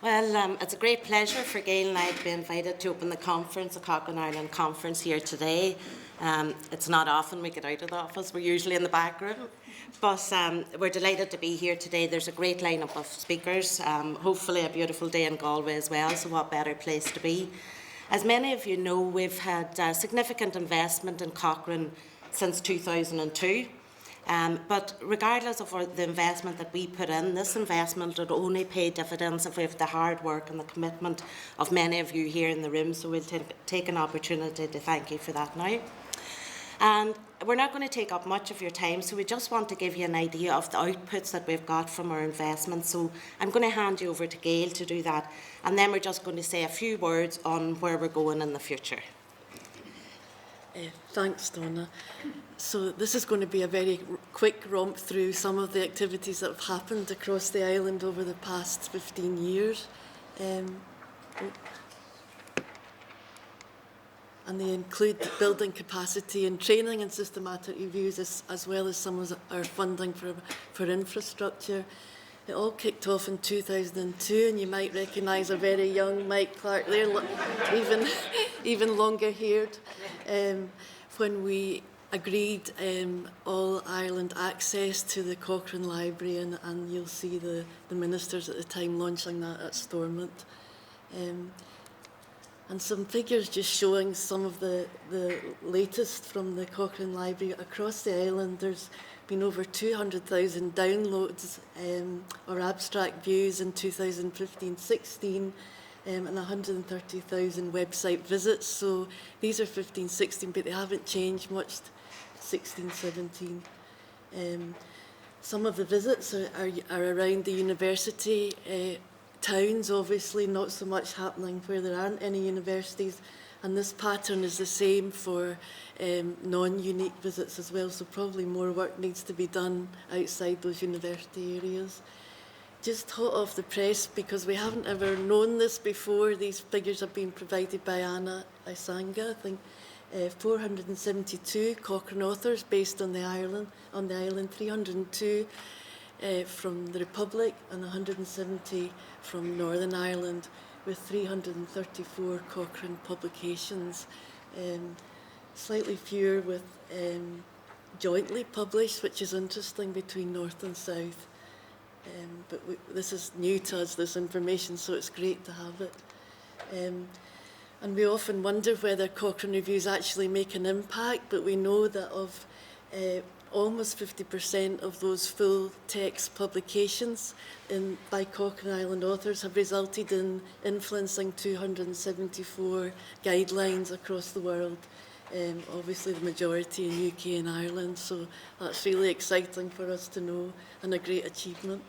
Well, it's a great pleasure for Gail and I to be invited to open the conference, the Cochrane Ireland Conference here today. It's not often we get out of the office, we're usually in the back room. But we're delighted to be here today. There's a great lineup of speakers, hopefully a beautiful day in Galway as well, so what better place to be. As many of you know, we've had significant investment in Cochrane since 2002. But regardless of the investment that we put in, this investment would only pay dividends if we have the hard work and the commitment of many of you here in the room, so we'll take an opportunity to thank you for that now. And we're not going to take up much of your time, so we just want to give you an idea of the outputs that we've got from our investment. So I'm going to hand you over to Gail to do that, and then we're just going to say a few words on where we're going in the future. Thanks, Donna. So this is going to be a very quick romp through some of the activities that have happened across the island over the past 15 years. And they include building capacity and training and systematic reviews, as well as some of our funding for infrastructure. It all kicked off in 2002, and you might recognise a very young Mike Clark there, even longer-haired, when we agreed all-Ireland access to the Cochrane Library, and you'll see the ministers at the time launching that at Stormont. And some figures just showing some of the latest from the Cochrane Library across the island. There's been over 200,000 downloads or abstract views in 2015-16 and 130,000 website visits. So these are 15-16, but they haven't changed much 16-17. Some of the visits are around the university towns, obviously, not so much happening where there aren't any universities. And this pattern is the same for non-unique visits as well, so probably more work needs to be done outside those university areas. Just hot off the press, because we haven't ever known this before, these figures have been provided by Anna Isanga, I think. 472 Cochrane authors based on the island, 302 from the Republic and 170 from Northern Ireland, with 334 Cochrane publications, slightly fewer with jointly published, which is interesting, between North and South. But this is new to us, this information, so it's great to have it. And we often wonder whether Cochrane reviews actually make an impact, but we know that of almost 50% of those full text publications by Cochrane Island authors have resulted in influencing 274 guidelines across the world. Obviously the majority in UK and Ireland, so that's really exciting for us to know, and a great achievement.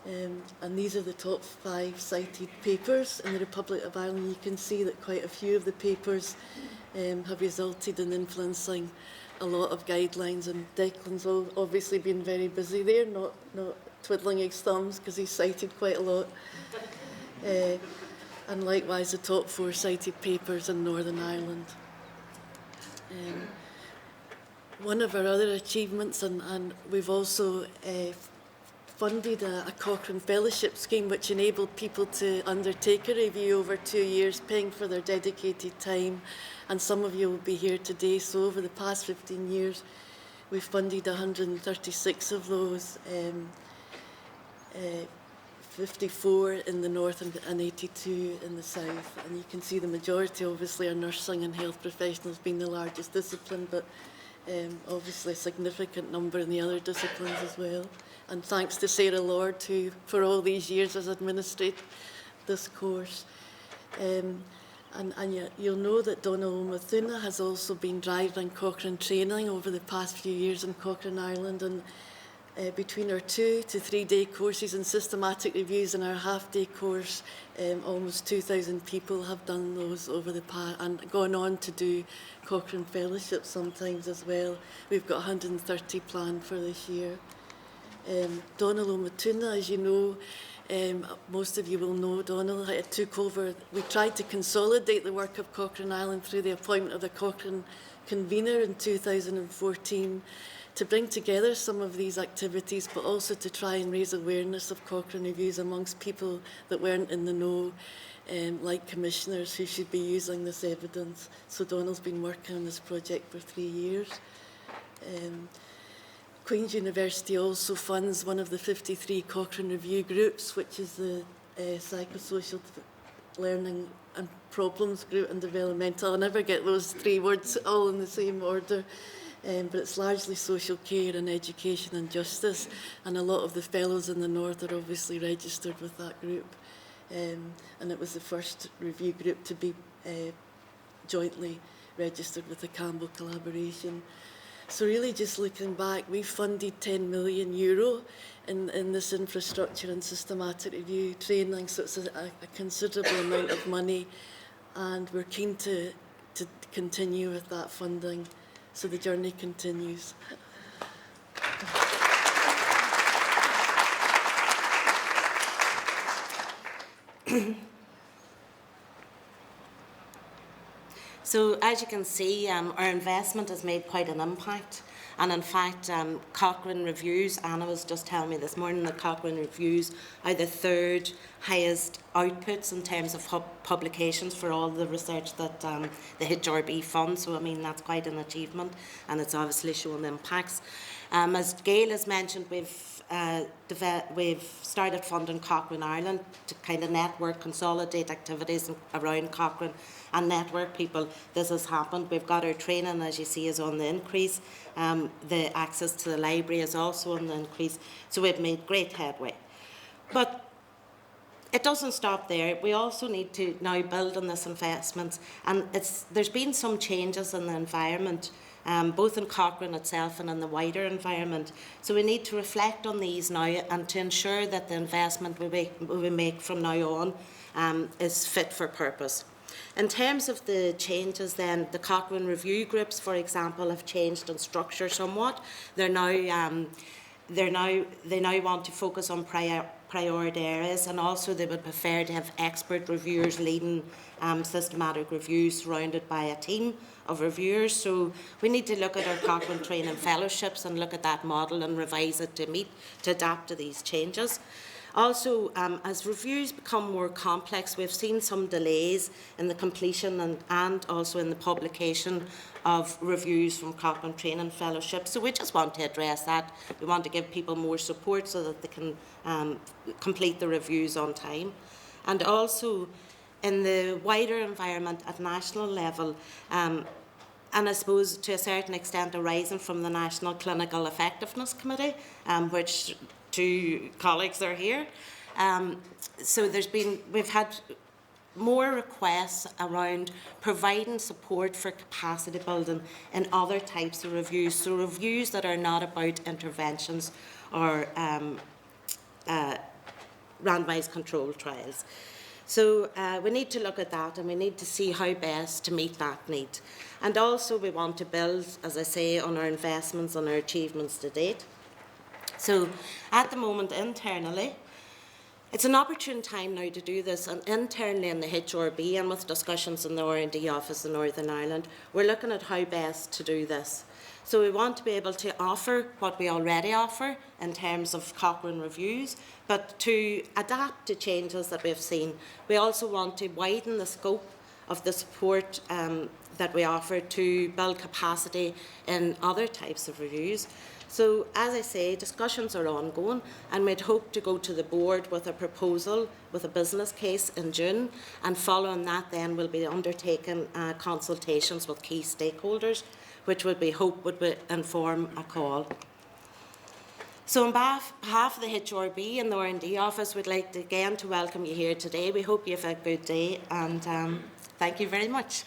And these are the top 5 cited papers in the Republic of Ireland. You can see that quite a few of the papers have resulted in influencing a lot of guidelines, and Declan's obviously been very busy there, not twiddling his thumbs, because he's cited quite a lot. And likewise the top 4 cited papers in Northern Ireland. One of our other achievements, and we've also funded a Cochrane Fellowship scheme which enabled people to undertake a review over 2 years, paying for their dedicated time. And some of you will be here today, so over the past 15 years, we've funded 136 of those, 54 in the north and 82 in the south. And you can see the majority, obviously, are nursing and health professionals being the largest discipline, but obviously a significant number in the other disciplines as well. And thanks to Sarah Lord, who for all these years has administrated this course. And you'll know that Donna O'Mathuna has also been driving Cochrane training over the past few years in Cochrane Island, and between our 2 to 3 day courses and systematic reviews and our half-day course, almost 2,000 people have done those over the past, and gone on to do Cochrane Fellowship sometimes as well. We've got 130 planned for this year. Donald O'Mathuna, as you know, most of you will know Donald, took over. We tried to consolidate the work of Cochrane Island through the appointment of the Cochrane Convenor in 2014 to bring together some of these activities, but also to try and raise awareness of Cochrane reviews amongst people that weren't in the know, like commissioners who should be using this evidence. So Donald's been working on this project for 3 years. Queen's University also funds one of the 53 Cochrane review groups, which is the psychosocial learning and problems group and developmental. I never get those 3 words all in the same order. But it's largely social care and education and justice, and a lot of the fellows in the north are obviously registered with that group, and it was the first review group to be jointly registered with the Campbell collaboration. So really just looking back, we've funded €10 million in this infrastructure and systematic review training, so it's a considerable amount of money, and we're keen to continue with that funding. So the journey continues. So as you can see, our investment has made quite an impact. And in fact, Cochrane Reviews, Anna was just telling me this morning that Cochrane Reviews are the 3rd highest outputs in terms of publications for all the research that the HRB funds. So I mean, that's quite an achievement, and it's obviously shown impacts. As Gail has mentioned, we've started funding Cochrane Ireland to kind of network, consolidate activities around Cochrane and network people. This has happened. We've got our training, as you see, is on the increase. The access to the library is also on the increase. So we've made great headway. But it doesn't stop there. We also need to now build on this investment. And there's been some changes in the environment, both in Cochrane itself and in the wider environment. So we need to reflect on these now and to ensure that the investment we make from now on is fit for purpose. In terms of the changes then, the Cochrane review groups, for example, have changed in structure somewhat. They now want to focus on priority areas, and also they would prefer to have expert reviewers leading systematic reviews surrounded by a team of reviewers. So we need to look at our Cochrane training fellowships and look at that model and revise it to adapt to these changes. Also, as reviews become more complex, we've seen some delays in the completion and also in the publication of reviews from Cochrane Training Fellowship. So we just want to address that. We want to give people more support so that they can complete the reviews on time. And also, in the wider environment at national level, and I suppose to a certain extent arising from the National Clinical Effectiveness Committee, which 2 colleagues are here. So we've had more requests around providing support for capacity building in other types of reviews. So reviews that are not about interventions or randomised controlled trials. So we need to look at that, and we need to see how best to meet that need. And also we want to build, as I say, on our investments, on our achievements to date. So at the moment, internally, it's an opportune time now to do this, and internally in the HRB and with discussions in the R&D office in Northern Ireland, we're looking at how best to do this. So we want to be able to offer what we already offer in terms of Cochrane reviews, but to adapt to changes that we've seen. We also want to widen the scope of the support that we offer to build capacity in other types of reviews. So, as I say, discussions are ongoing, and we'd hope to go to the board with a proposal, with a business case in June, and following that then we'll be undertaking consultations with key stakeholders, which would inform a call. So on behalf of the HRB and the R&D office, we'd like to again to welcome you here today. We hope you have a good day, and thank you very much.